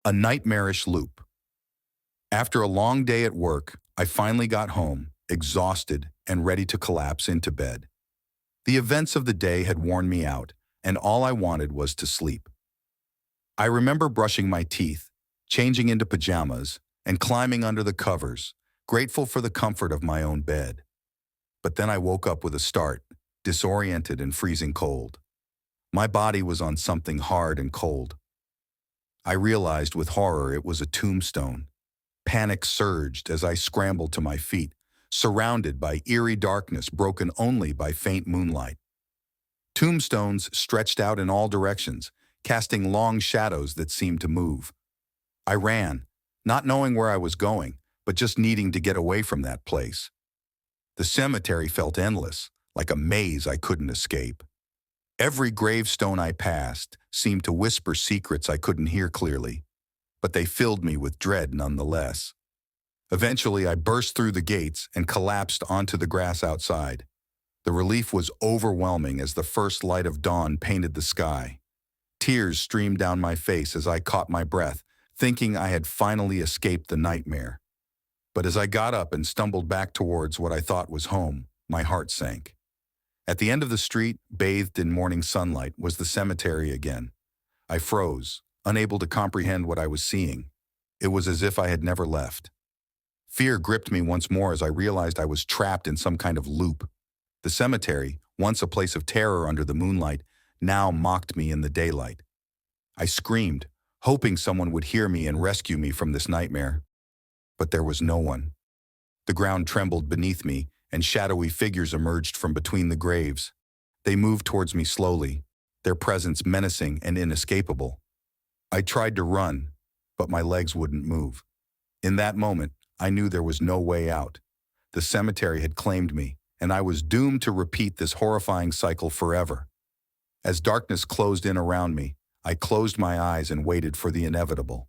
A Nightmarish Loop. After a long day at work, I finally got home, exhausted and ready to collapse into bed. The events of the day had worn me out, and all I wanted was to sleep. I remember brushing my teeth, changing into pajamas, and climbing under the covers, grateful for the comfort of my own bed. But then I woke up with a start, disoriented and freezing cold. My body was on something hard and cold. I realized with horror it was a tombstone. Panic surged as I scrambled to my feet, surrounded by eerie darkness broken only by faint moonlight. Tombstones stretched out in all directions, casting long shadows that seemed to move. I ran, not knowing where I was going, but just needing to get away from that place. The cemetery felt endless, like a maze I couldn't escape. Every gravestone I passed seemed to whisper secrets I couldn't hear clearly, but they filled me with dread nonetheless. Eventually, I burst through the gates and collapsed onto the grass outside. The relief was overwhelming as the first light of dawn painted the sky. Tears streamed down my face as I caught my breath, thinking I had finally escaped the nightmare. But as I got up and stumbled back towards what I thought was home, my heart sank. At the end of the street, bathed in morning sunlight, was the cemetery again. I froze, unable to comprehend what I was seeing. It was as if I had never left. Fear gripped me once more as I realized I was trapped in some kind of loop. The cemetery, once a place of terror under the moonlight, now mocked me in the daylight. I screamed, hoping someone would hear me and rescue me from this nightmare. But there was no one. The ground trembled beneath me, and shadowy figures emerged from between the graves. They moved towards me slowly, their presence menacing and inescapable. I tried to run, but my legs wouldn't move. In that moment, I knew there was no way out. The cemetery had claimed me, and I was doomed to repeat this horrifying cycle forever. As darkness closed in around me, I closed my eyes and waited for the inevitable.